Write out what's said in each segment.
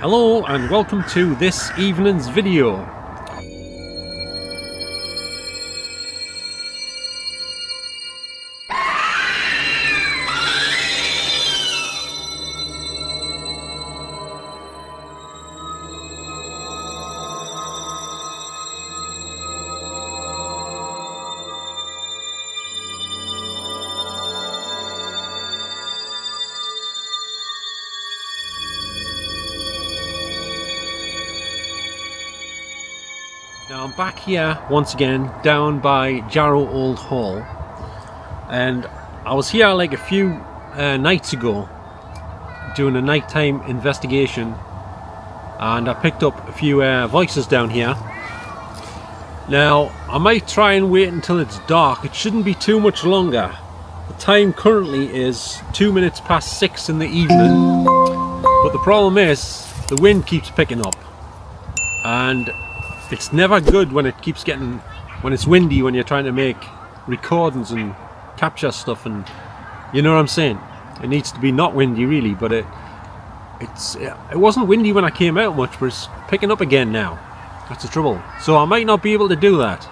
Hello and welcome to this evening's video. Now I'm back here once again down by Jarrow Old Hall, and I was here like a few nights ago doing a nighttime investigation, and I picked up a few voices down here. Now I might try and wait until it's dark. It shouldn't be too much longer. The time currently is 2 minutes past 6 in the evening, but the problem is the wind keeps picking up, and it's never good when it keeps getting, when it's windy, when you're trying to make recordings and capture stuff, and you know what I'm saying. It needs to be not windy really, but it wasn't windy when I came out much, but it's picking up again now. That's the trouble. So I might not be able to do that.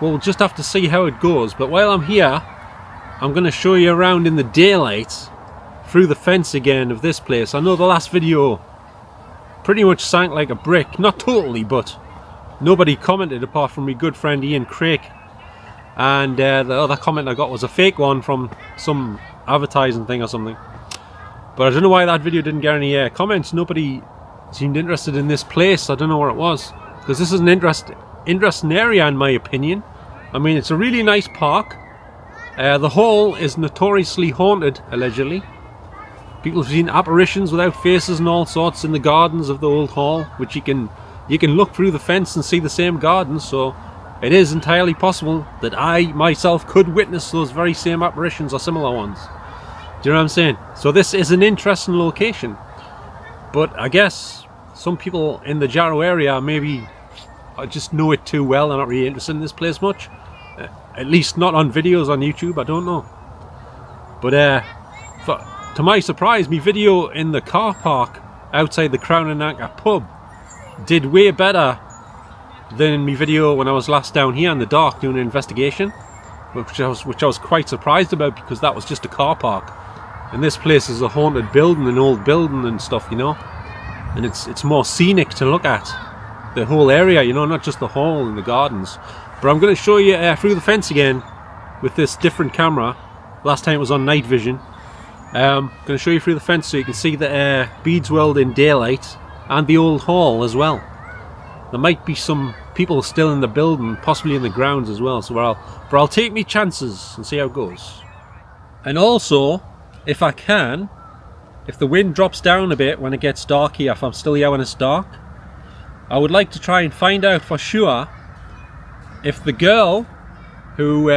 We'll just have to see how it goes. But while I'm here, I'm going to show you around in the daylight through the fence again of this place. I know the last video pretty much sank like a brick. Not totally, but nobody commented apart from my good friend Ian Craig. And the other comment I got was a fake one from some advertising thing or something. But I don't know why that video didn't get any comments. Nobody seemed interested in this place. I don't know where it was, because this is an interesting area in my opinion. I mean, it's a really nice park. The hall is notoriously haunted, allegedly. People have seen apparitions without faces and all sorts in the gardens of the old hall, which you can look through the fence and see the same gardens. So it is entirely possible that I myself could witness those very same apparitions or similar ones. Do you know what I'm saying? So this is an interesting location, but I guess some people in the Jarrow area maybe just know it too well. They're not really interested in this place much, at least not on videos on YouTube. I don't know, but to my surprise, my video in the car park outside the Crown and Anchor pub did way better than my video when I was last down here in the dark doing an investigation, which I was quite surprised about, because that was just a car park, and this place is a haunted building, an old building and stuff, you know, and it's more scenic to look at, the whole area, you know, not just the hall and the gardens. But I'm going to show you through the fence again with this different camera. Last time it was on night vision. I'm going to show you through the fence so you can see the beads world in daylight and the old hall as well. There might be some people still in the building, possibly in the grounds as well, so I'll take me chances and see how it goes. And also, if I can, if the wind drops down a bit when it gets dark here, if I'm still here when it's dark, I would like to try and find out for sure if the girl who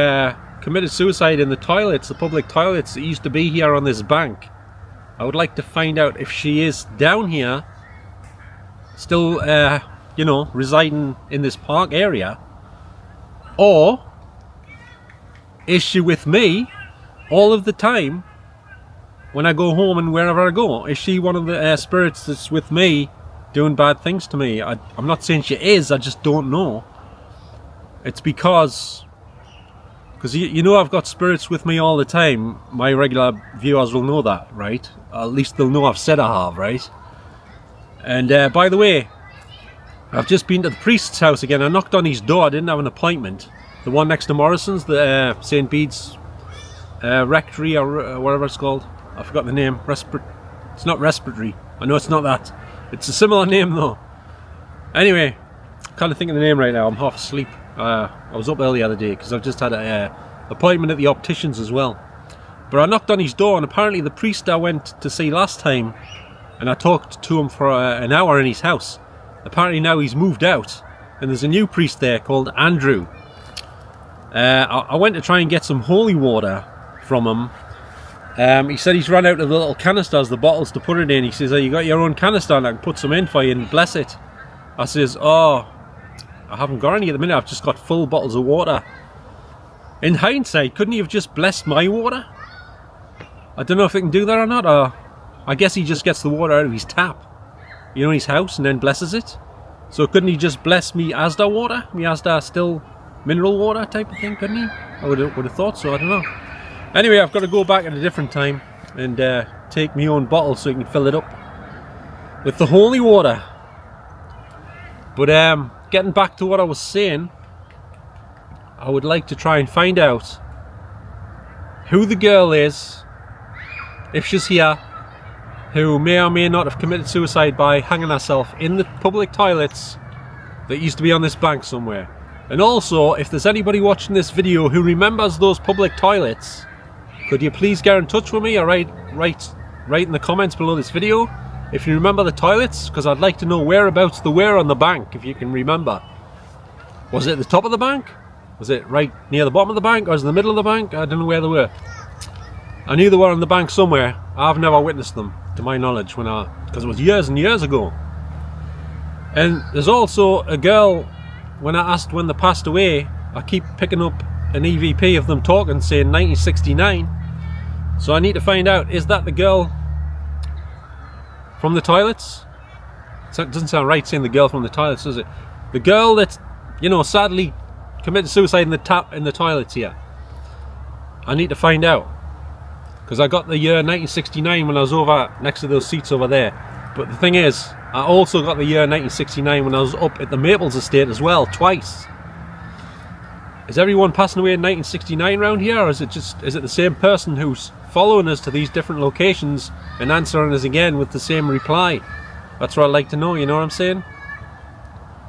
committed suicide in the toilets, the public toilets that used to be here on this bank, I would like to find out if she is down here still, you know, residing in this park area, or is she with me all of the time when I go home and wherever I go? Is she one of the spirits that's with me doing bad things to me? I'm not saying she is, I just don't know. It's because you know, I've got spirits with me all the time. My regular viewers will know that, right? At least they'll know I've said I have, right? And by the way, I've just been to the priest's house again. I knocked on his door. I didn't have an appointment. The one next to Morrison's, the St. Bede's Rectory, or whatever it's called. I forgot the name. It's not respiratory. I know it's not that. It's a similar name though. Anyway, can't think of the name right now. I'm half asleep. I was up early the other day because I've just had an appointment at the optician's as well. But I knocked on his door, and apparently the priest I went to see last time, and I talked to him for an hour in his house, apparently now he's moved out, and there's a new priest there called Andrew. I went to try and get some holy water from him. He said he's run out of the little canisters, the bottles to put it in. He says, "Oh, you got your own canister, and I can put some in for you and bless it." I says, "Oh, I haven't got any at the minute. I've just got full bottles of water." In hindsight, couldn't he have just blessed my water? I don't know if they can do that or not, or I guess he just gets the water out of his tap, you know, in his house, and then blesses it. So couldn't he just bless me Asda water? Me Asda still mineral water type of thing, couldn't he? I would have thought so, I don't know. Anyway, I've got to go back at a different time and take my own bottle so you can fill it up with the holy water. But getting back to what I was saying, I would like to try and find out who the girl is, if she's here, who may or may not have committed suicide by hanging herself in the public toilets that used to be on this bank somewhere. And also, if there's anybody watching this video who remembers those public toilets, could you please get in touch with me or write in the comments below this video if you remember the toilets, because I'd like to know whereabouts they were on the bank, if you can remember. Was it at the top of the bank? Was it right near the bottom of the bank, or was it in the middle of the bank? I don't know where they were. I knew they were on the bank somewhere. I've never witnessed them, to my knowledge, because it was years and years ago. And there's also a girl, when I asked when they passed away, I keep picking up an EVP of them talking, saying 1969. So I need to find out, is that the girl from the toilets? It doesn't sound right saying the girl from the toilets, does it? The girl that, you know, sadly committed suicide in the toilets here. I need to find out, because I got the year 1969 when I was over next to those seats over there. But the thing is, I also got the year 1969 when I was up at the Maples estate as well, twice. Is everyone passing away in 1969 around here, or is it the same person who's following us to these different locations and answering us again with the same reply? That's what I'd like to know, you know what I'm saying?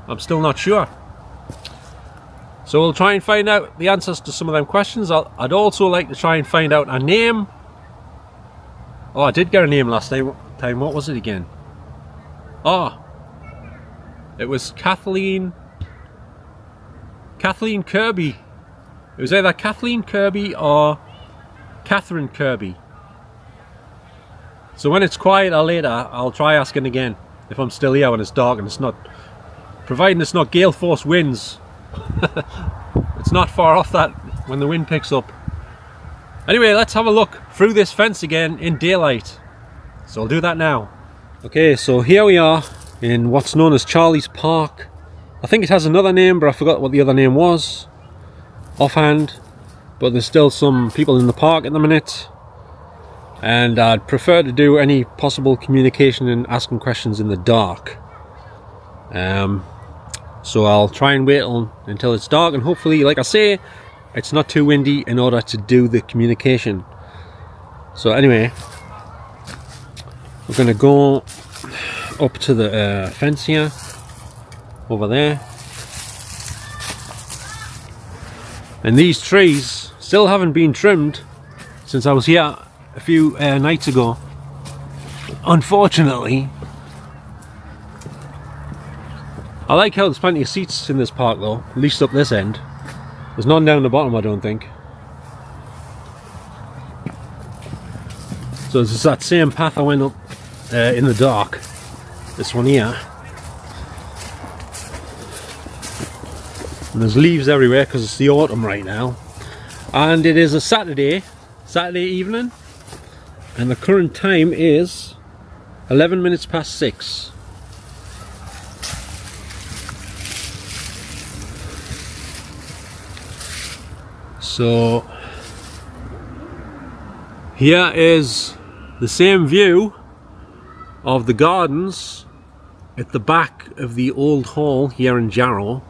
I'm still not sure. So we'll try and find out the answers to some of them questions. I'd also like to try and find out a name. Oh, I did get a name last time. What was it again? Oh, it was Kathleen Kirby. It was either Kathleen Kirby or Catherine Kirby. So when it's quieter later, I'll try asking again if I'm still here when it's dark and it's not, providing it's not gale force winds. It's not far off that when the wind picks up. Anyway, let's have a look through this fence again in daylight. So I'll do that now. Okay, so here we are in what's known as Charlie's Park. I think it has another name, but I forgot what the other name was offhand. But there's still some people in the park at the minute, and I'd prefer to do any possible communication and asking questions in the dark. So I'll try and wait until it's dark, and hopefully, like I say, it's not too windy in order to do the communication. So anyway, we're going to go up to the fence here, over there. And these trees still haven't been trimmed since I was here a few nights ago, unfortunately. I like how there's plenty of seats in this park though, at least up this end. There's none down the bottom, I don't think. So it's that same path I went up in the dark. This one here. And there's leaves everywhere because it's the autumn right now. And it is a Saturday evening. And the current time is 11 minutes past 6. So here is the same view of the gardens at the back of the old hall here in Jarrow,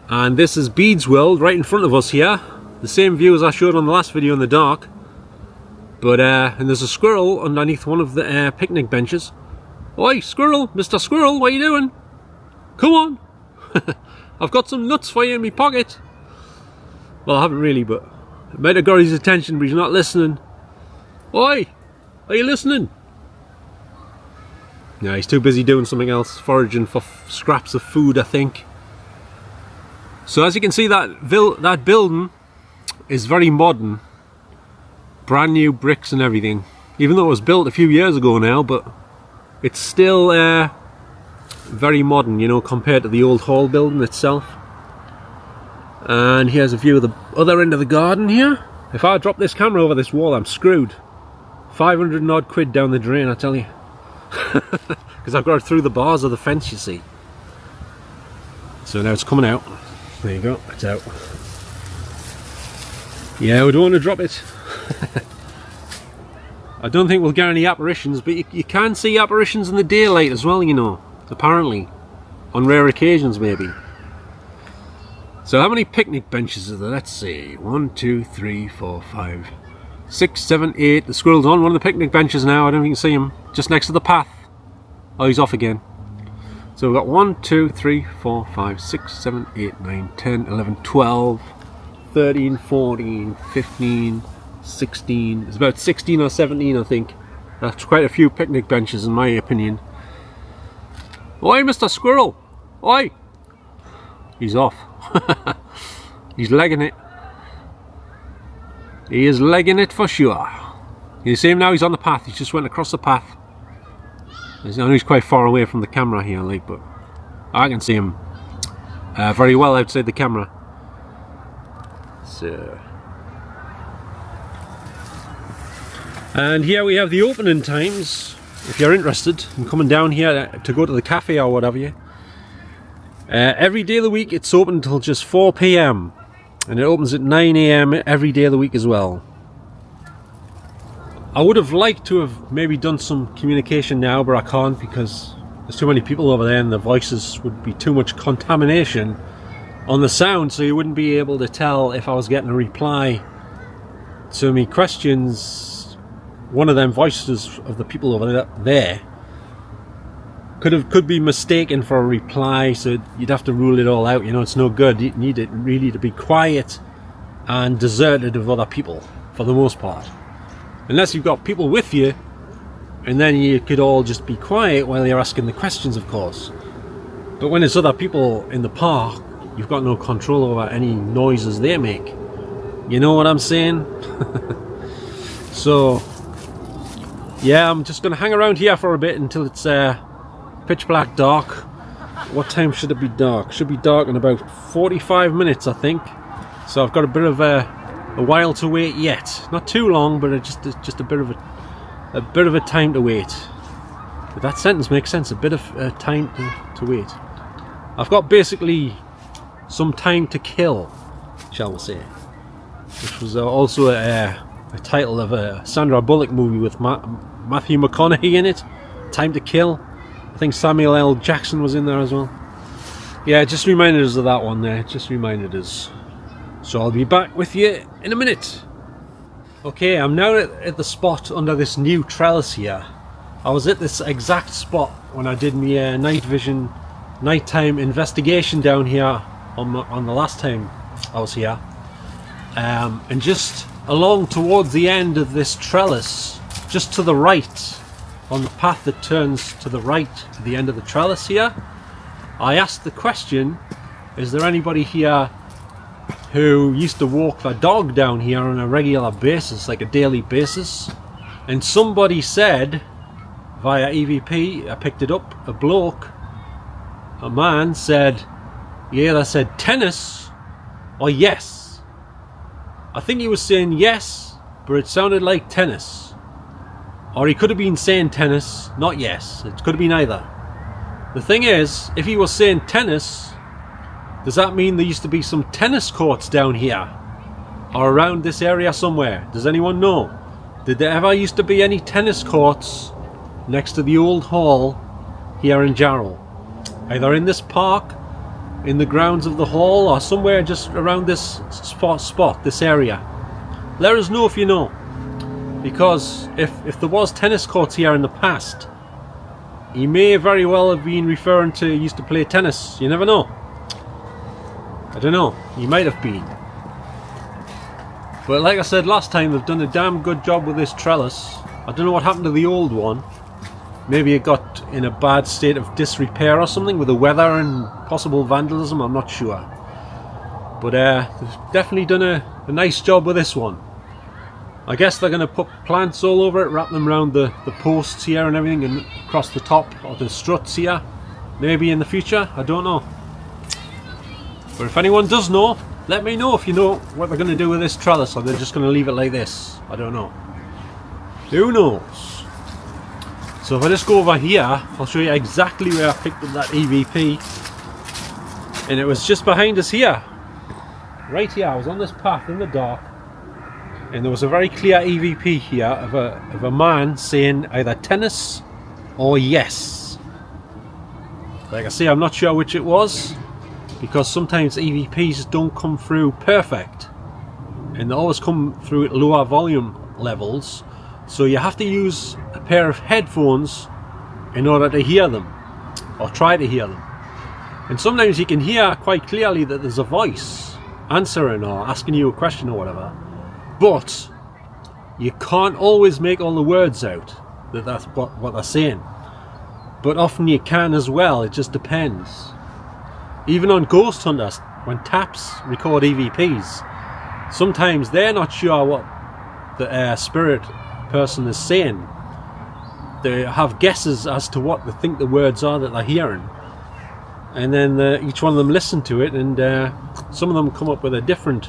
and this is Bede's World right in front of us here, the same view as I showed on the last video in the dark. But and there's a squirrel underneath one of the picnic benches. Oi, squirrel, Mr. Squirrel, what are you doing? Come on. I've got some nuts for you in my pocket. Well, I haven't really, but it might have got his attention, but he's not listening. Oi! Are you listening? Yeah, he's too busy doing something else, foraging for scraps of food, I think. So as you can see, that building is very modern. Brand new bricks and everything. Even though it was built a few years ago now, but it's still very modern, you know, compared to the old hall building itself. And here's a view of the other end of the garden here. If I drop this camera over this wall, I'm screwed. 500 and odd quid down the drain, I tell you. Because I've got it through the bars of the fence, you see. So now it's coming out. There you go, it's out. Yeah, we don't want to drop it. I don't think we'll get any apparitions, but you can see apparitions in the daylight as well, you know, apparently. On rare occasions, maybe. So how many picnic benches are there? Let's see. 1, 2, 3, 4, 5, 6, 7, 8. The squirrel's on one of the picnic benches now. I don't think you can see him. Just next to the path. Oh, he's off again. So we've got 1, 2, 3, 4, 5, 6, 7, 8, 9, 10, 11, 12, 13, 14, 15, 16. It's about 16 or 17, I think. That's quite a few picnic benches, in my opinion. Oi, Mr. Squirrel! Oi! He's off. He's legging it. He is legging it for sure. You see him now? He's on the path. He just went across the path. I know he's quite far away from the camera here, like, but I can see him very well outside the camera. So, and here we have the opening times. If you're interested in coming down here to go to the cafe or whatever, every day of the week it's open until just 4 PM, and it opens at 9 AM every day of the week as well. I would have liked to have maybe done some communication now, but I can't because there's too many people over there and the voices would be too much contamination on the sound, so you wouldn't be able to tell if I was getting a reply to me questions. One of them voices of the people over there could be mistaken for a reply, so you'd have to rule it all out. You know, it's no good. You need it really to be quiet and deserted of other people for the most part, unless you've got people with you, and then you could all just be quiet while you're asking the questions, of course. But when there's other people in the park, you've got no control over any noises they make. You know what I'm saying? So yeah, I'm just going to hang around here for a bit until it's pitch black dark. What time should it be dark? Should be dark in about 45 minutes, I think. So I've got a bit of a while to wait yet. Not too long, but just a bit of a time to wait. If that sentence makes sense, a bit of time to wait. I've got basically some time to kill, shall we say, which was also a title of a Sandra Bullock movie with Matthew McConaughey in it, Time to Kill. I think Samuel L. Jackson was in there as well. Yeah, it just reminded us of that one there. It just reminded us. So I'll be back with you in a minute. Okay, I'm now at the spot under this new trellis here. I was at this exact spot when I did my night vision, nighttime investigation down here on the last time I was here. And just along towards the end of this trellis, just to the right, on the path that turns to the right to the end of the trellis here, I asked the question, is there anybody here who used to walk their dog down here on a regular basis, like a daily basis? And somebody said, via EVP, I picked it up, a man said, he either said tennis or yes. I think he was saying yes, but it sounded like tennis. Or he could have been saying tennis, not yes. It could have been either. The thing is, if he was saying tennis, does that mean there used to be some tennis courts down here? Or around this area somewhere? Does anyone know? Did there ever used to be any tennis courts next to the old hall here in Jarrow? Either in this park, in the grounds of the hall, or somewhere just around this spot, this area. Let us know if you know. Because if there was tennis courts here in the past, he may very well have been referring to used to play tennis. You never know. I don't know. He might have been. But like I said last time, they've done a damn good job with this trellis. I don't know what happened to the old one. Maybe it got in a bad state of disrepair or something with the weather and possible vandalism. I'm not sure. But they've definitely done a nice job with this one. I guess they're going to put plants all over it, wrap them around the posts here and everything, and across the top of the struts here. Maybe in the future, I don't know. But if anyone does know, let me know if you know what they're going to do with this trellis, or they're just going to leave it like this. I don't know. Who knows? So if I just go over here, I'll show you exactly where I picked up that EVP. And it was just behind us here. Right here, I was on this path in the dark. And there was a very clear EVP here of a man saying either tennis or yes. Like I say, I'm not sure which it was, because sometimes EVPs don't come through perfect. And they always come through at lower volume levels. So you have to use a pair of headphones in order to hear them, or try to hear them. And sometimes you can hear quite clearly that there's a voice answering or asking you a question or whatever, but you can't always make all the words out that's what they're saying. But often you can as well, it just depends. Even on Ghost Hunters, when taps record EVPs, sometimes they're not sure what the spirit person is saying. They have guesses as to what they think the words are that they're hearing, and then each one of them listen to it, and some of them come up with a different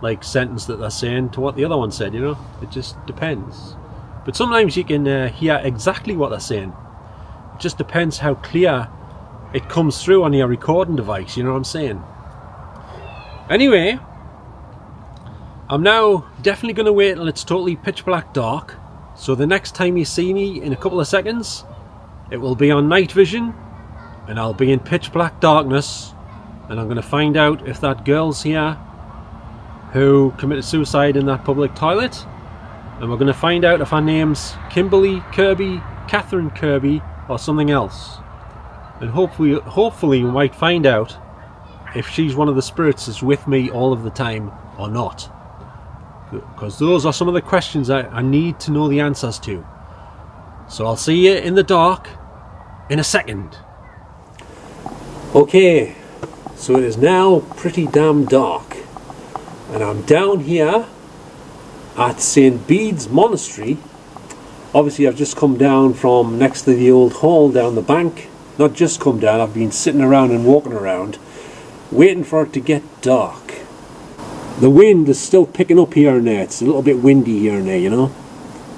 like sentence that they're saying to what the other one said, you know. It just depends. But sometimes you can hear exactly what they're saying. It just depends how clear it comes through on your recording device, you know what I'm saying. Anyway, I'm now definitely going to wait until it's totally pitch black dark, so the next time you see me in a couple of seconds, it will be on night vision and I'll be in pitch black darkness, and I'm going to find out if that girl's here who committed suicide in that public toilet, and we're going to find out if her name's Kimberly Kirby, Catherine Kirby, or something else. And hopefully we might find out if she's one of the spirits that's with me all of the time or not. Because those are some of the questions I need to know the answers to. So I'll see you in the dark in a second. Okay, so it is now pretty damn dark, and I'm down here at St. Bede's Monastery. Obviously I've just come down from next to the old hall down the bank. Not just come down, I've been sitting around and walking around waiting for it to get dark. The wind is still picking up here and there. It's a little bit windy here and there, you know.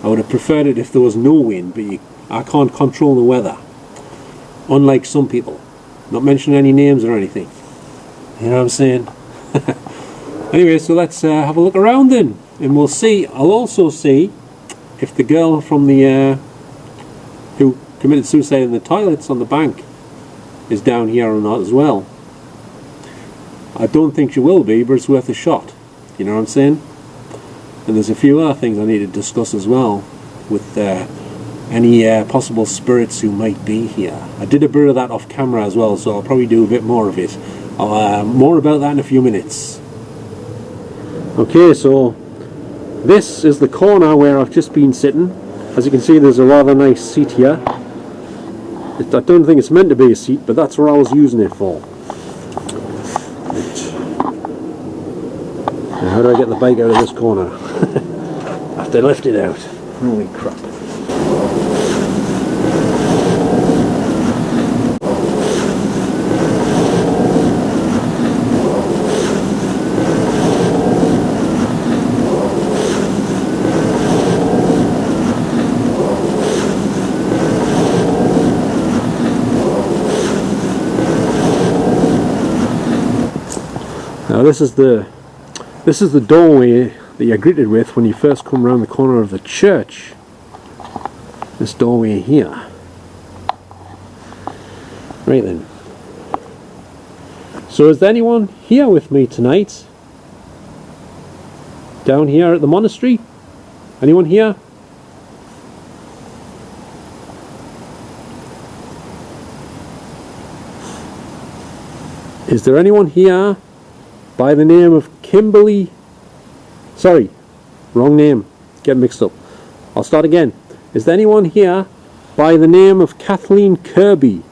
I would have preferred it if there was no wind, but I can't control the weather. Unlike some people. Not mentioning any names or anything. You know what I'm saying? Anyway, so let's have a look around then. And we'll see. I'll also see if the girl from the who committed suicide in the toilets on the bank is down here or not as well. I don't think she will be, but it's worth a shot. You know what I'm saying? And there's a few other things I need to discuss as well with any possible spirits who might be here. I did a bit of that off camera as well, so I'll probably do a bit more of it. More about that in a few minutes. Okay, so this is the corner where I've just been sitting. As you can see, there's a rather nice seat here. I don't think it's meant to be a seat, but that's what I was using it for. Now, how do I get the bike out of this corner? I have to lift it out. Holy crap. Now this is the doorway that you're greeted with when you first come around the corner of the church. This doorway here. Right then. So is there anyone here with me tonight? Down here at the monastery? Anyone here? Is there anyone here by the name of Kimberly? Sorry, wrong name. Get mixed up. I'll start again. Is there anyone here by the name of Kathleen Kirby?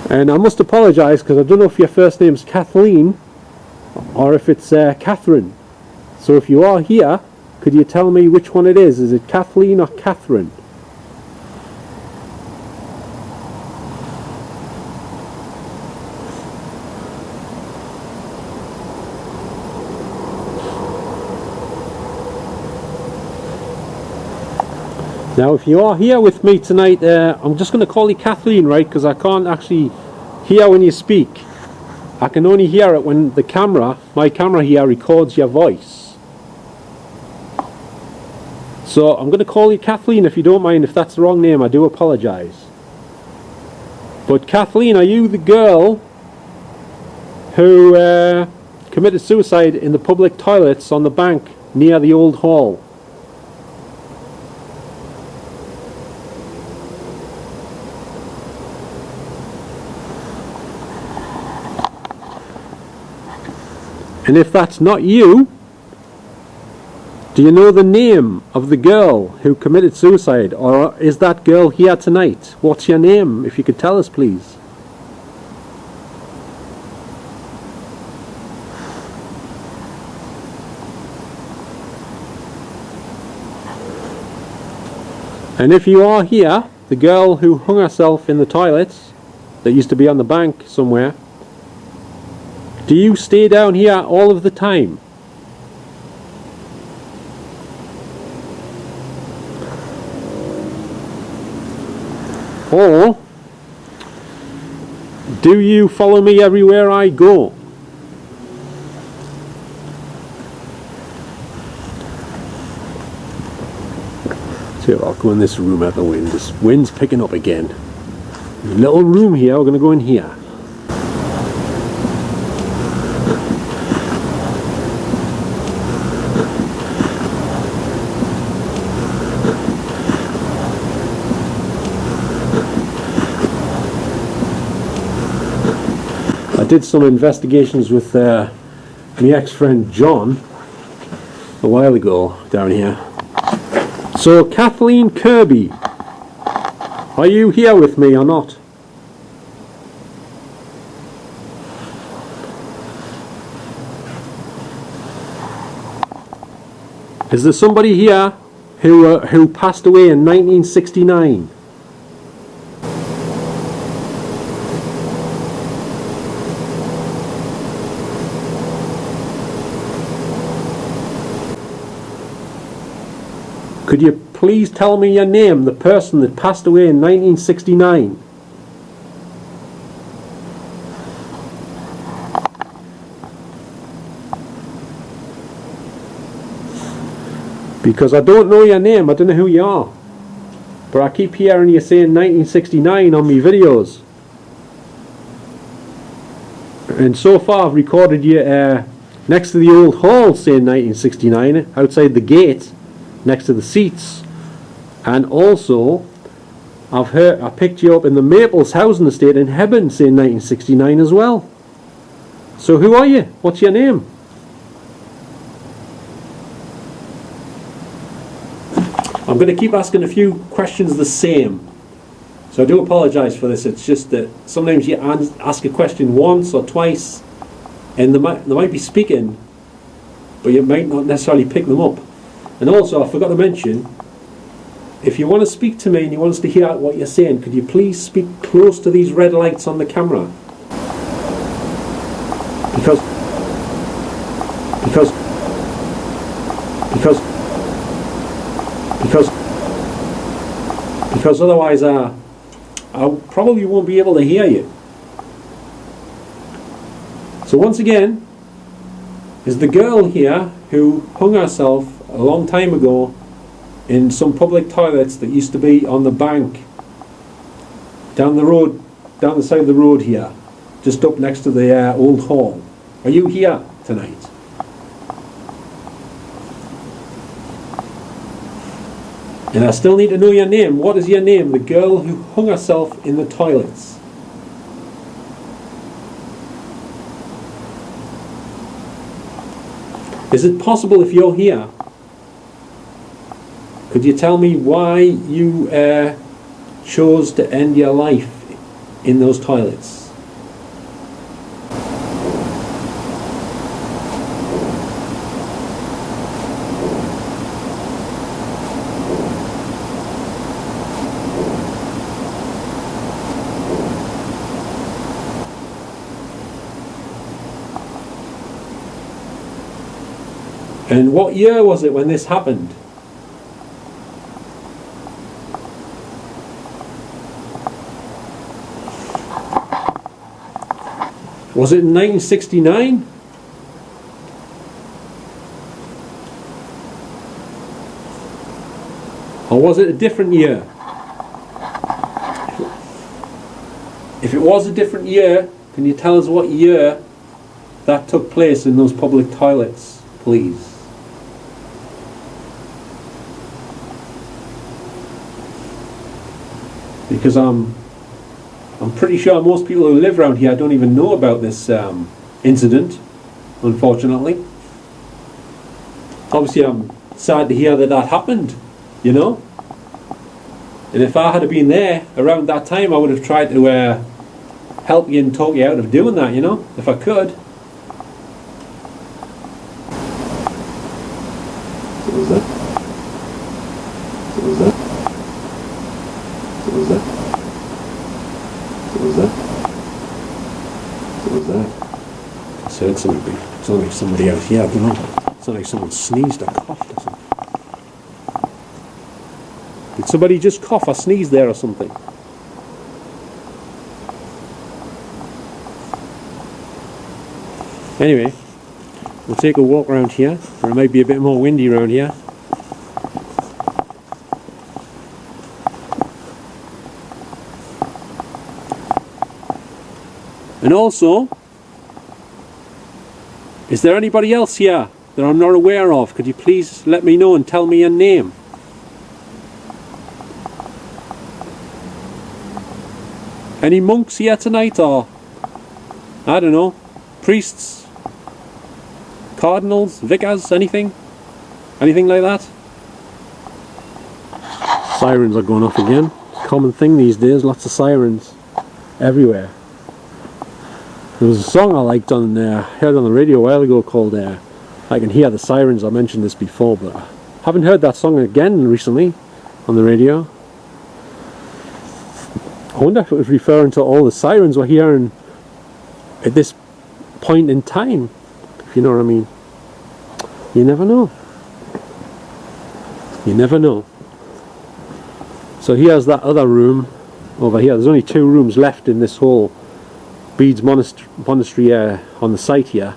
And I must apologise because I don't know if your first name's Kathleen or if it's Catherine. So if you are here, could you tell me which one it is? Is it Kathleen or Catherine? Now if you are here with me tonight, I'm just going to call you Kathleen, right, because I can't actually hear when you speak. I can only hear it when the camera, my camera here, records your voice. So I'm going to call you Kathleen if you don't mind. If that's the wrong name, I do apologise. But Kathleen, are you the girl who committed suicide in the public toilets on the bank near the old hall? And if that's not you, do you know the name of the girl who committed suicide? Or is that girl here tonight? What's your name, if you could tell us, please? And if you are here, the girl who hung herself in the toilets that used to be on the bank somewhere, do you stay down here all of the time? Or do you follow me everywhere I go? So I'll go in this room out the wind. This wind's picking up again. Little room here, we're going to go in here. I did some investigations with my ex-friend John a while ago down here. So Kathleen Kirby, are you here with me or not? Is there somebody here who passed away in 1969? Could you please tell me your name, the person that passed away in 1969? Because I don't know your name, I don't know who you are. But I keep hearing you saying 1969 on me videos. And so far I've recorded you next to the old hall saying 1969, outside the gate, next to the seats. And also I picked you up in the Maples housing estate in Hebburn saying 1969 as well. So who are you? What's your name? I'm going to keep asking a few questions the same. So I do apologise for this. It's just that sometimes you ask a question once or twice and they might be speaking, but you might not necessarily pick them up. And also, I forgot to mention, if you want to speak to me and you want us to hear what you're saying, could you please speak close to these red lights on the camera? Because otherwise I probably won't be able to hear you. So once again, is the girl here who hung herself a long time ago in some public toilets that used to be on the bank down the road, down the side of the road here, just up next to the old hall. Are you here tonight? And I still need to know your name. What is your name? The girl who hung herself in the toilets. Is it possible, if you're here, could you tell me why you chose to end your life in those toilets? And what year was it when this happened? Was it in 1969? Or was it a different year? If it was a different year, can you tell us what year that took place in those public toilets, please? Because I'm pretty sure most people who live around here don't even know about this incident, unfortunately. Obviously I'm sad to hear that that happened, you know. And if I had been there around that time, I would have tried to help you and talk you out of doing that, you know, if I could. So was that? So was that? So was that? So was that? So was that? I heard something. It sounded like somebody out here, I don't know. It sounded like someone sneezed or coughed or something. Did somebody just cough or sneeze there or something? Anyway, we'll take a walk around here, or it might be a bit more windy around here. And also, is there anybody else here that I'm not aware of? Could you please let me know and tell me your name? Any monks here tonight, or I don't know, priests, cardinals, vicars, anything? Anything like that? Sirens are going off again. Common thing these days, lots of sirens everywhere. There was a song I liked on heard on the radio a while ago called I Can Hear the Sirens. I mentioned this before, but I haven't heard that song again recently on the radio. I wonder if it was referring to all the sirens we're hearing at this point in time, if you know what I mean. You never know. You never know. So here's that other room over here. There's only 2 rooms left in this whole Bede's Monastery on the site here.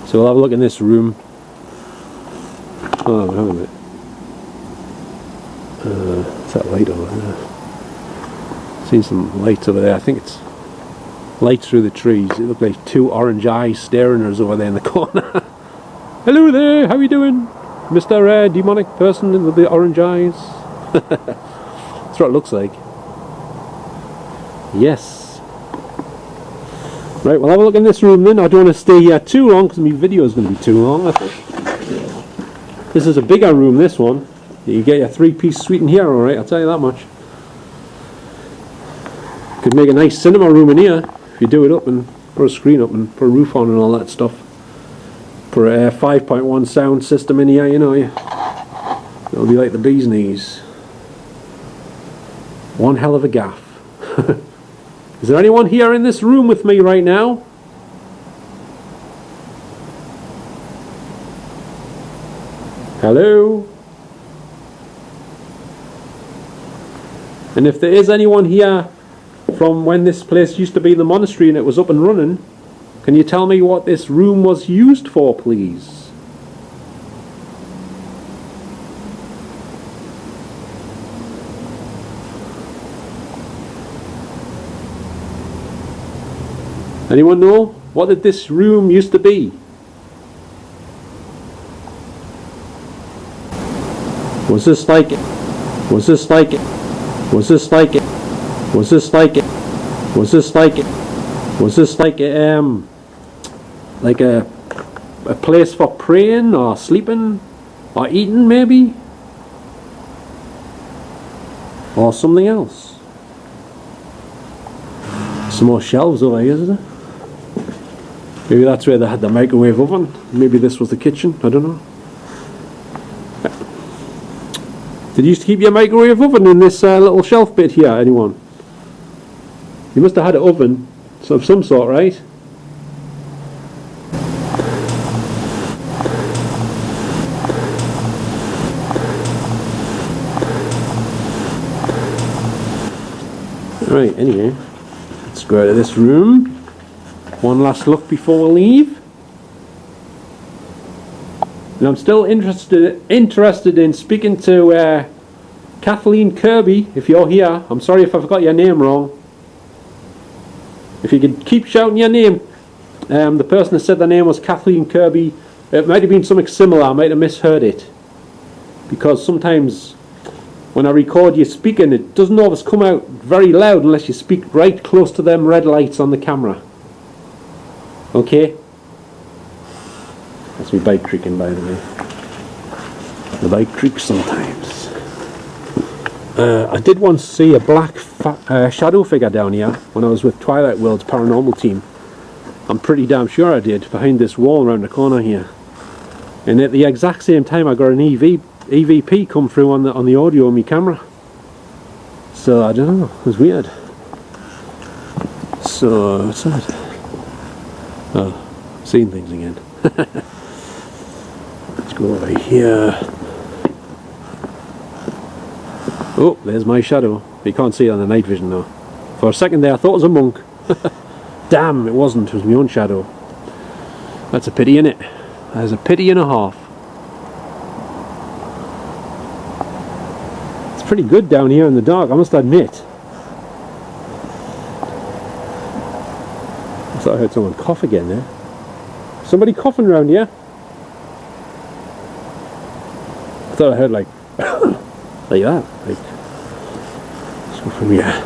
So we'll have a look in this room. Oh, hang on a minute. What's that light over there? Seen some lights over there. I think it's light through the trees. It looked like 2 orange eyes staring at us over there in the corner. Hello there, how are you doing? Mr. Demonic person with the orange eyes. That's what it looks like. Yes. Right, we'll have a look in this room then. I don't want to stay here too long because my video is going to be too long, I think. This is a bigger room, this one. You get your 3-piece suite in here, alright, I'll tell you that much. Could make a nice cinema room in here if you do it up and put a screen up and put a roof on and all that stuff. Put a 5.1 sound system in here, you know. It'll be like the bee's knees. One hell of a gaff. Is there anyone here in this room with me right now? Hello? And if there is anyone here from when this place used to be the monastery and it was up and running, can you tell me what this room was used for, please? Anyone know? What did this room used to be? Was this like a place for praying or sleeping or eating maybe? Or something else? Some more shelves over here, isn't there? Maybe that's where they had the microwave oven. Maybe this was the kitchen, I don't know. Did you used to keep your microwave oven in this little shelf bit here, anyone? You must have had an oven of some sort, right? Right, anyway, let's go out of this room. One last look before we leave. And I'm still interested in speaking to Kathleen Kirby, if you're here. I'm sorry if I forgot your name wrong. If you could keep shouting your name. The person that said the name was Kathleen Kirby. It might have been something similar. I might have misheard it. Because sometimes when I record you speaking, it doesn't always come out very loud unless you speak right close to them red lights on the camera. Okay? That's me bike creaking, by the way. The bike creaks sometimes. I did once see a black shadow figure down here when I was with Twilight World's paranormal team. I'm pretty damn sure I did, behind this wall around the corner here. And at the exact same time I got an EVP come through on the audio on my camera. So I don't know, it was weird. So what's that? Oh, seeing things again. Let's go over here. Oh, there's my shadow. You can't see it on the night vision though. For a second there I thought it was a monk. Damn, it wasn't, it was my own shadow. That's a pity, innit? There's a pity and a half. It's pretty good down here in the dark, I must admit. I thought I heard someone cough again there. Somebody coughing around here? I thought I heard like like that. Like, let's go from here.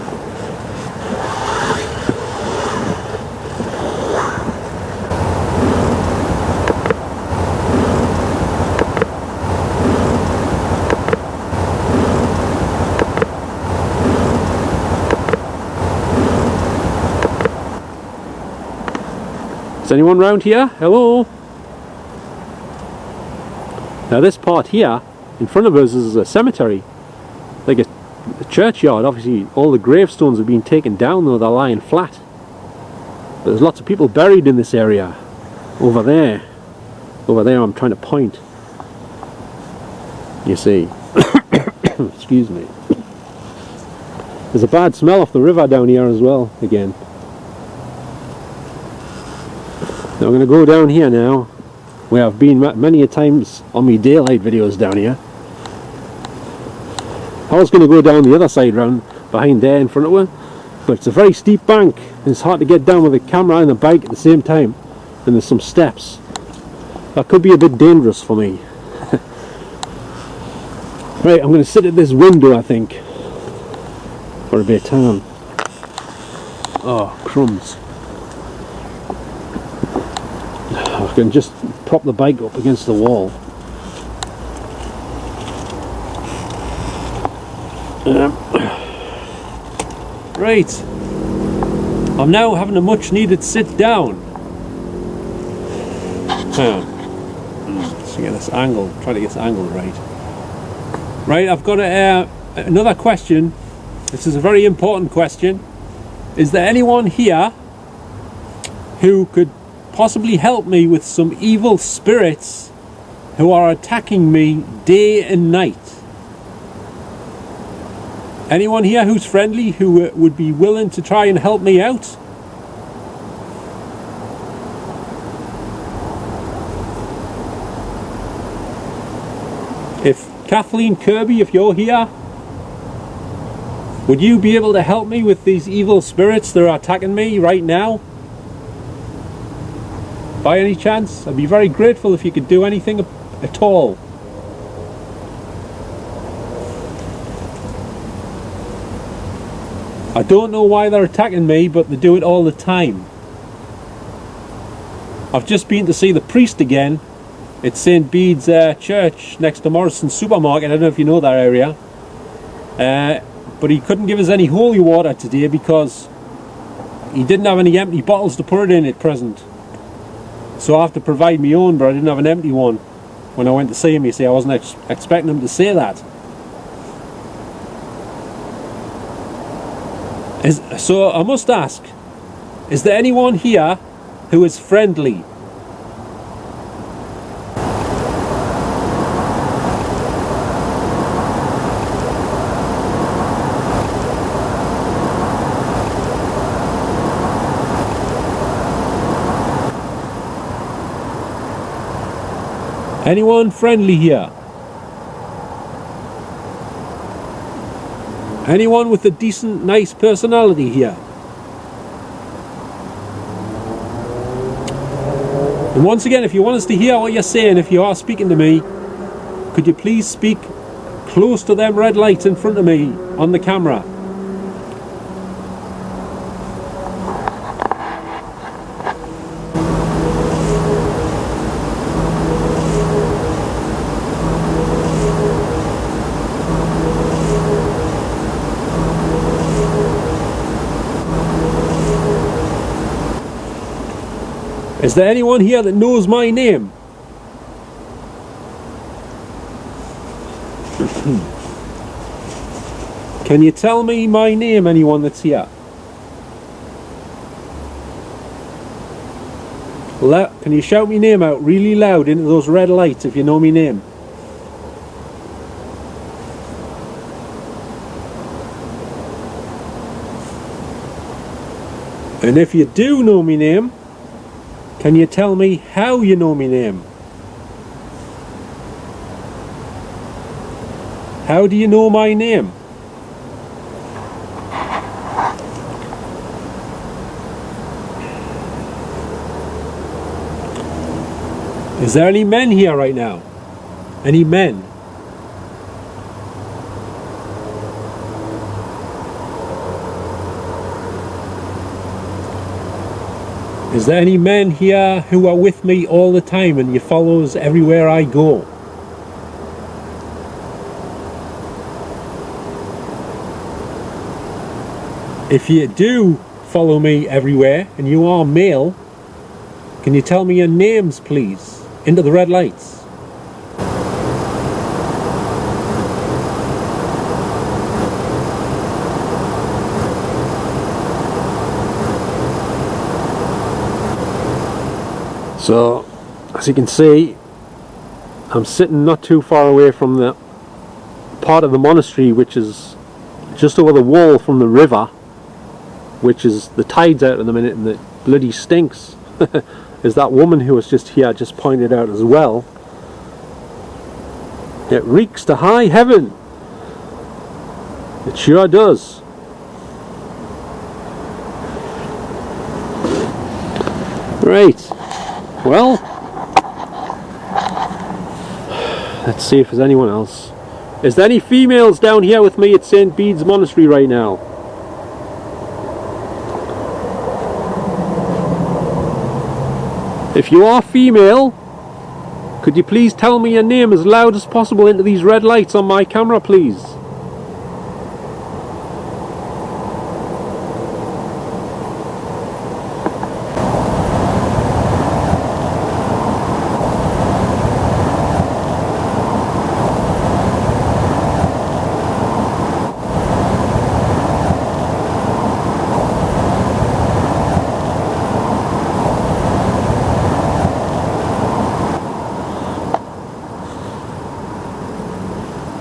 Is anyone round here? Hello? Now this part here, in front of us, is a cemetery. Like a churchyard. Obviously all the gravestones have been taken down though, they're lying flat. But there's lots of people buried in this area. Over there. Over there I'm trying to point. You see. Excuse me. There's a bad smell off the river down here as well, again. Now I'm going to go down here now, where I've been many a times on my daylight videos down here. I was going to go down the other side round behind there in front of her, but it's a very steep bank and it's hard to get down with the camera and the bike at the same time, and there's some steps. That could be a bit dangerous for me. Right, I'm going to sit at this window I think for a bit of time. Oh, crumbs. I can just prop the bike up against the wall. Right, I'm now having a much needed sit down. Let's get this angle, try to get this angle right. Right, I've got another question. This is a very important question. Is there anyone here who could possibly help me with some evil spirits who are attacking me day and night? Anyone here who's friendly, who would be willing to try and help me out? If Kathleen Kirby, if you're here, would you be able to help me with these evil spirits that are attacking me right now? By any chance? I'd be very grateful if you could do anything at all. I don't know why they're attacking me, but they do it all the time. I've just been to see the priest again. It's St. Bede's church next to Morrison's supermarket. I don't know if you know that area. But he couldn't give us any holy water today because he didn't have any empty bottles to put it in at present. So I have to provide my own, but I didn't have an empty one when I went to see him. You see, I wasn't expecting him to say that. So I must ask, is there anyone here who is friendly? Anyone friendly here? Anyone with a decent, nice personality here? And once again, if you want us to hear what you're saying, if you are speaking to me, could you please speak close to them red lights in front of me on the camera? Is there anyone here that knows my name? Can you tell me my name, anyone that's here? Can you shout my name out really loud into those red lights if you know my name? And if you do know my name, can you tell me how you know my name? How do you know my name? Is there any men here right now? Any men? Is there any men here who are with me all the time and you follow us everywhere I go? If you do follow me everywhere and you are male, can you tell me your names, please, into the red lights? So, as you can see, I'm sitting not too far away from the part of the monastery which is just over the wall from the river, which is, the tide's out at the minute and it bloody stinks. As that woman who was just here just pointed out as well. It reeks to high heaven. It sure does. Right. Well, let's see if there's anyone else. Is there any females down here with me at St. Bede's Monastery right now? If you are female, could you please tell me your name as loud as possible into these red lights on my camera, please?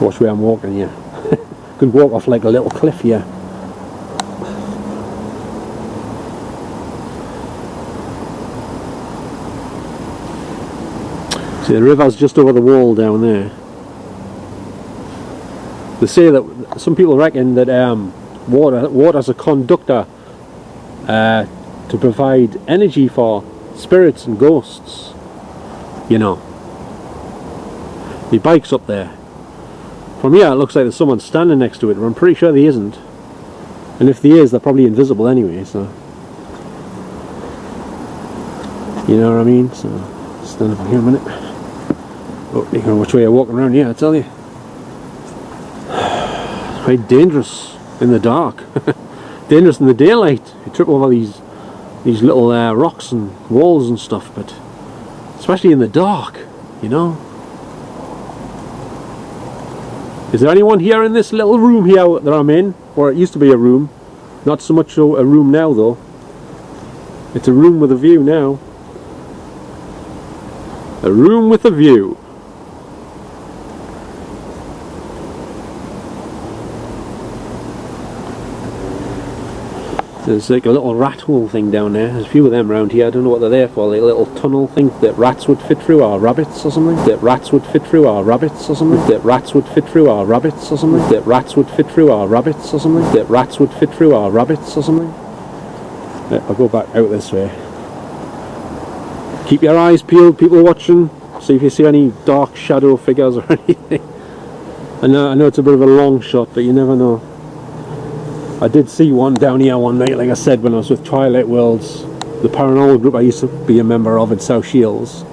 Watch where I'm walking here. Could walk off like a little cliff here. See, the river's just over the wall down there. They say that some people reckon that water's a conductor to provide energy for spirits and ghosts. You know. My bike's up there. From here it looks like there's someone standing next to it, but I'm pretty sure there isn't. And if there is, they're probably invisible anyway, so... You know what I mean? So, stand up here a minute. Oh, you know which way you're walking around here, I tell you. It's quite dangerous in the dark. Dangerous in the daylight. You trip over these little rocks and walls and stuff, but... Especially in the dark, you know? Is there anyone here in this little room here that I'm in? Or it used to be a room. Not so much a room now though. It's a room with a view now. A room with a view. There's like a little rat hole thing down there. There's a few of them around here. I don't know what they're there for. Like a little tunnel thing that rats would fit through, or rabbits or something. That rats would fit through, or rabbits or something. That rats would fit through, or rabbits or something. That rats would fit through, or rabbits or something. That rats would fit through, or rabbits or something. I'll go back out this way. Keep your eyes peeled, people watching. See if you see any dark shadow figures or anything. I know it's a bit of a long shot, but you never know. I did see one down here one night, like I said, when I was with Twilight Worlds, the paranormal group I used to be a member of in South Shields.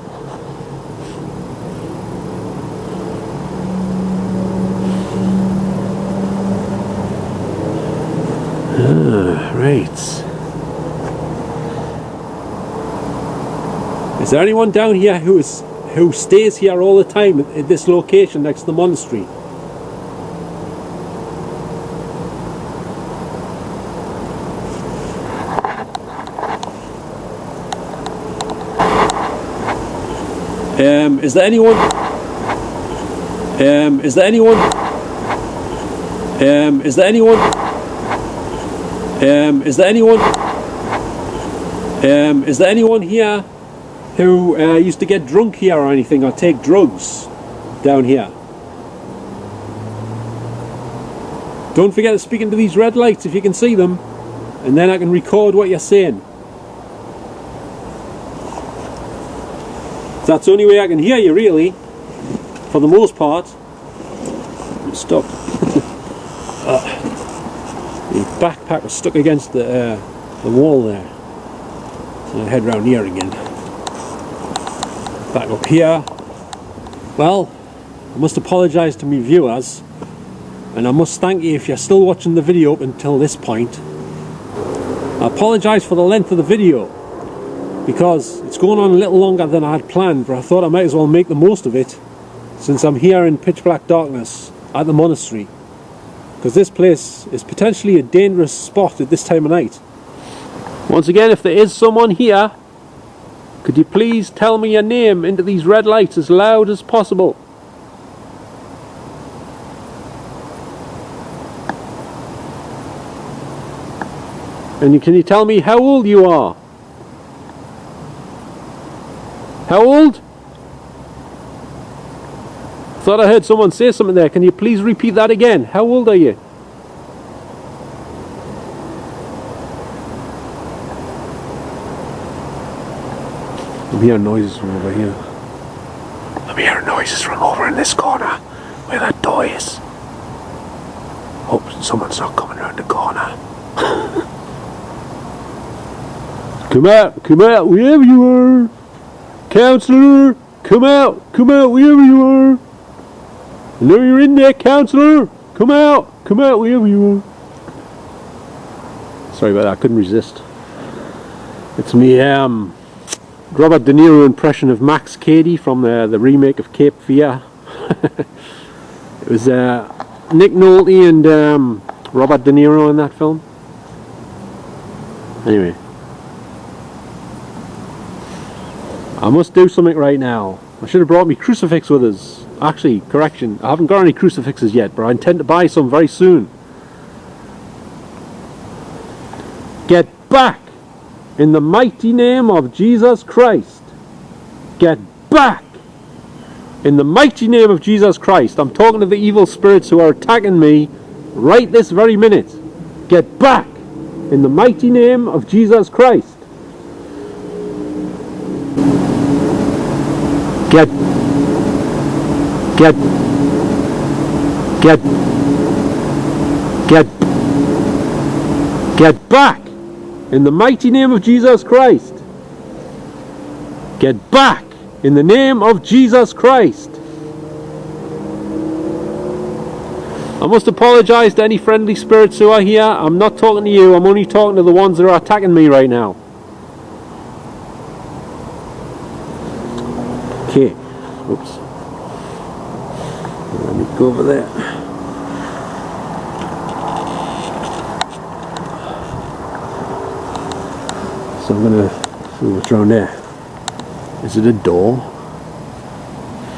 Right. Is there anyone down here who stays here all the time at this location next to the monastery? Is there anyone? Is there anyone? Is there anyone? Is there anyone? Is there anyone here who used to get drunk here or anything, or take drugs down here? Don't forget to speak into these red lights if you can see them, and then I can record what you're saying. That's the only way I can hear you, really, for the most part. I'm stuck. The backpack was stuck against the wall there. So I'll head round here again. Back up here. Well, I must apologise to my viewers, and I must thank you if you're still watching the video up until this point. I apologise for the length of the video, because it's going on a little longer than I had planned, but I thought I might as well make the most of it since I'm here in pitch black darkness at the monastery, because this place is potentially a dangerous spot at this time of night. Once again, if there is someone here, could you please tell me your name into these red lights as loud as possible? And can you tell me how old you are? How old? Thought I heard someone say something there. Can you please repeat that again? How old are you? I'm hearing noises from over here. I'm hearing noises from over in this corner where that door is. Hope someone's not coming around the corner. Come out, wherever you are. Counselor, come out, wherever you are. I know you're in there, counselor. Come out, wherever you are. Sorry about that, I couldn't resist. It's me, Robert De Niro impression of Max Cady from the remake of Cape Fear. It was Nick Nolte and Robert De Niro in that film. Anyway. I must do something right now. I should have brought me crucifix with us. Actually, correction, I haven't got any crucifixes yet, but I intend to buy some very soon. Get back in the mighty name of Jesus Christ. Get back in the mighty name of Jesus Christ. I'm talking to the evil spirits who are attacking me right this very minute. Get back in the mighty name of Jesus Christ. Get back in the mighty name of Jesus Christ. Get back in the name of Jesus Christ. I must apologise to any friendly spirits who are here. I'm not talking to you, I'm only talking to the ones that are attacking me right now. Okay, oops. Let me go over there. So I'm going to see what's around there. Is it a door?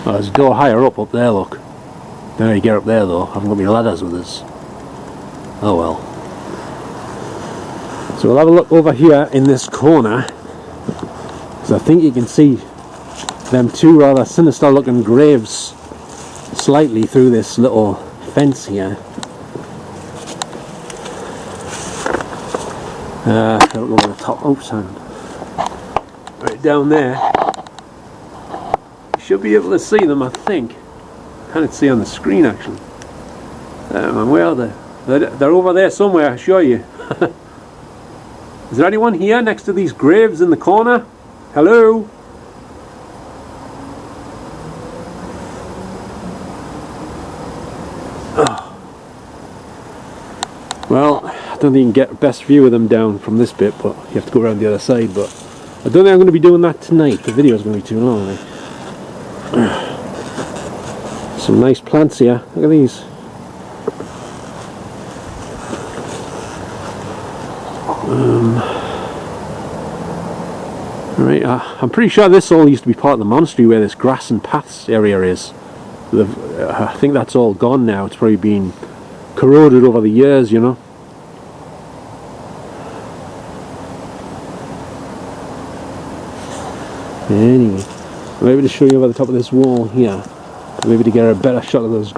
Oh, there's a door higher up there, look. Don't know how you get up there though. I haven't got my ladders with us. Oh well. So we'll have a look over here in this corner, because I think you can see them two rather sinister looking graves slightly through this little fence here. Look over the top. Oops, right down there. You should be able to see them, I think. Can't see on the screen actually. And where are they? They're over there somewhere, I assure you. Is there anyone here next to these graves in the corner? Hello? Oh. Well, I don't think you can get the best view of them down from this bit, but you have to go around the other side. But I don't think I'm going to be doing that tonight. The video is going to be too long. Some nice plants here. Look at these. Right, I'm pretty sure this all used to be part of the monastery where this grass and paths area is. I think that's all gone now. It's probably been corroded over the years, you know. Anyway, maybe to show you over the top of this wall here. Maybe to get a better shot of those.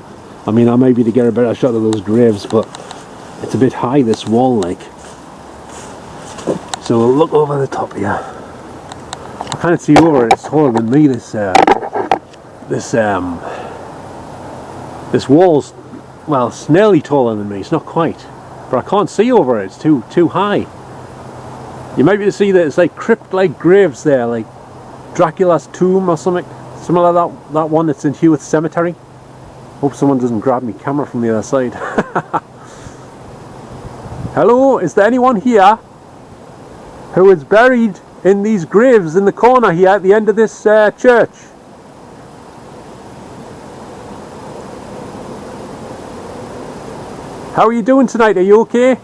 I mean, I might be to get a better shot of those graves, but it's a bit high, this wall, like. So we'll look over the top here. I can't see over it. It's taller than me. This wall's, well, it's nearly taller than me. It's not quite, but I can't see over it. It's too high. You might be able to see that it's like crypt-like graves there, like Dracula's tomb or something. Similar to that one that's in Hewitt Cemetery. Hope someone doesn't grab me camera from the other side. Hello, is there anyone here who is buried in these graves in the corner here at the end of this church? How are you doing tonight? Are you okay?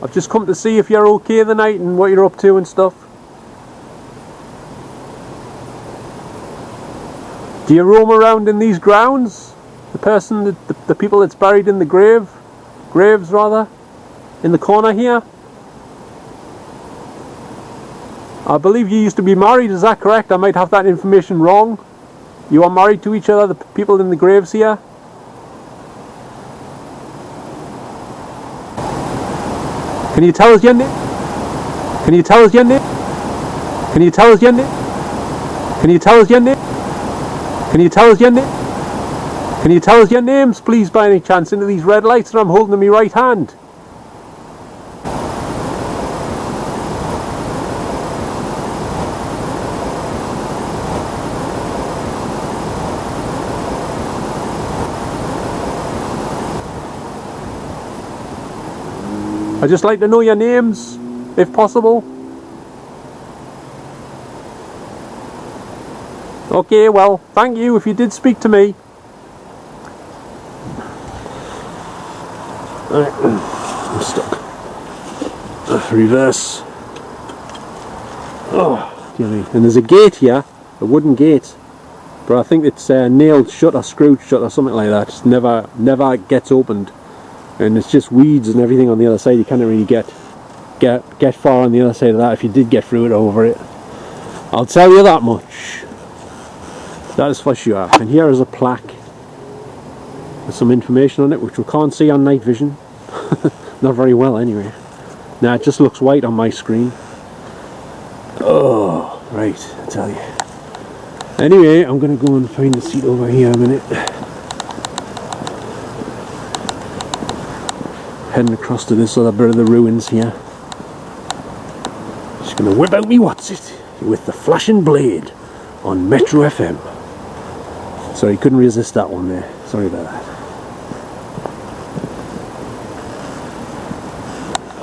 I've just come to see if you're okay tonight and what you're up to and stuff. Do you roam around in these grounds? The people that's buried in the graves rather, in the corner here? I believe you used to be married, is that correct? I might have that information wrong. You are married to each other, the people in the graves here? Can you tell us your name? Can you tell us your name? Can you tell us your name? Can you tell us your name? Can you tell us your name? Can you tell us your names, please, by any chance, into these red lights that I'm holding in my right hand? I'd just like to know your names, if possible. Okay, well, thank you if you did speak to me. Right, I'm stuck. Reverse. Oh, and there's a gate here, a wooden gate, but I think it's nailed shut or screwed shut or something like that. It never gets opened, and it's just weeds and everything on the other side. You can't really get far on the other side of that if you did get through it over it. I'll tell you that much. That is for sure. And here is a plaque with some information on it, which we can't see on night vision. Not very well anyway. Now it just looks white on my screen. Oh, right, I tell you. Anyway, I'm going to go and find the seat over here a minute. Heading across to this other bit of the ruins here. Just going to whip out me what's-it with the flashing blade on Metro FM. Sorry, couldn't resist that one there. Sorry about that.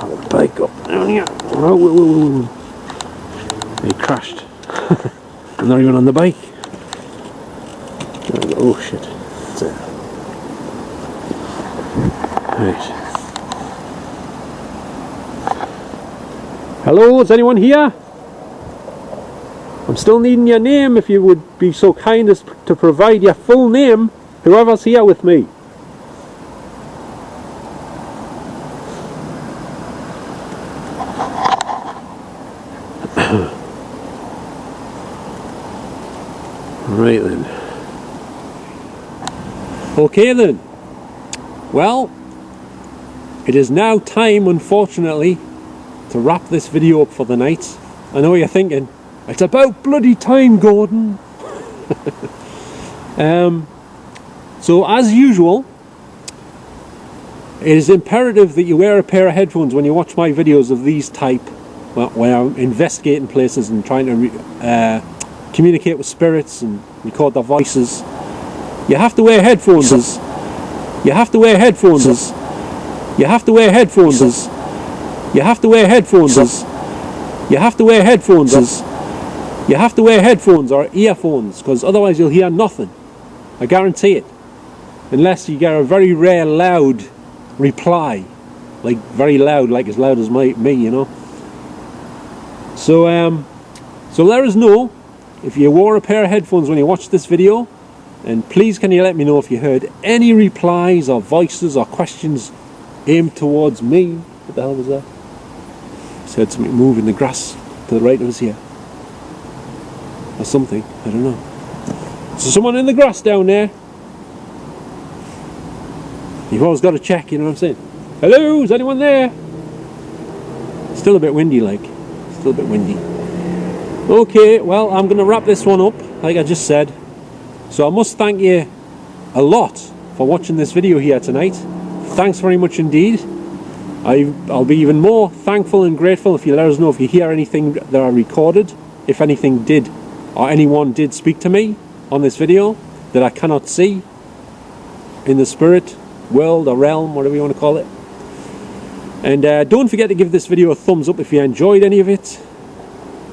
I'll bike up down here. Oh, whoa, whoa, whoa. He crashed. I'm not even on the bike. Oh shit. That's it. Right. Hello, is anyone here? I'm still needing your name, if you would be so kind as to provide your full name, whoever's here with me. Right then. Okay then. Well, it is now time, unfortunately, to wrap this video up for the night. I know you're thinking, it's about bloody time, Gordon. So as usual, it is imperative that you wear a pair of headphones when you watch my videos of these type, where I'm investigating places and trying to communicate with spirits and record their voices. You have to wear headphones. You have to wear headphones. You have to wear headphones. You have to wear headphones. You have to wear headphones. You have to wear headphones or earphones, because otherwise you'll hear nothing. I guarantee it. Unless you get a very rare loud reply, like very loud, like as loud as me, you know. So let us know if you wore a pair of headphones when you watched this video, and please can you let me know if you heard any replies or voices or questions aimed towards me. What the hell was that? Just heard something move in the grass to the right of us here, or something, I don't know. So someone in the grass down there. You've always got to check, you know what I'm saying? Hello, is anyone there? Still a bit windy, like. Still a bit windy. Okay, well, I'm going to wrap this one up, like I just said. So I must thank you a lot for watching this video here tonight. Thanks very much indeed. I'll be even more thankful and grateful if you let us know if you hear anything that I recorded, if anything did, or anyone did speak to me on this video that I cannot see in the spirit world or realm, whatever you want to call it. And don't forget to give this video a thumbs up if you enjoyed any of it,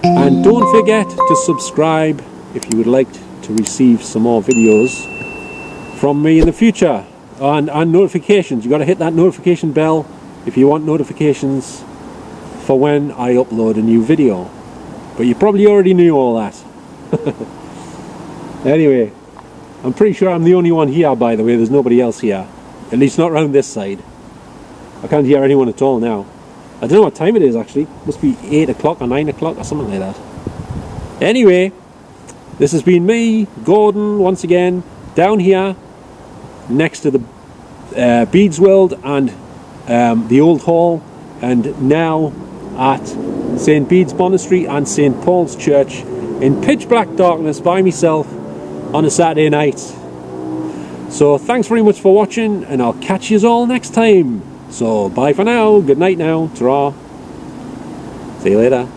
and don't forget to subscribe if you would like to receive some more videos from me in the future, and notifications. You got to hit that notification bell if you want notifications for when I upload a new video, but you probably already knew all that. Anyway, I'm pretty sure I'm the only one here, by the way. There's nobody else here, at least not around this side. I can't hear anyone at all now. I don't know what time it is actually. Must be 8 o'clock or 9 o'clock or something like that. Anyway, this has been me, Gordon, once again, down here next to the Beads World and the Old Hall, and now at St. Bede's Monastery and St. Paul's Church in pitch black darkness by myself on a Saturday night. So thanks very much for watching, and I'll catch you all next time. So bye for now, good night now, ta-ra, see you later.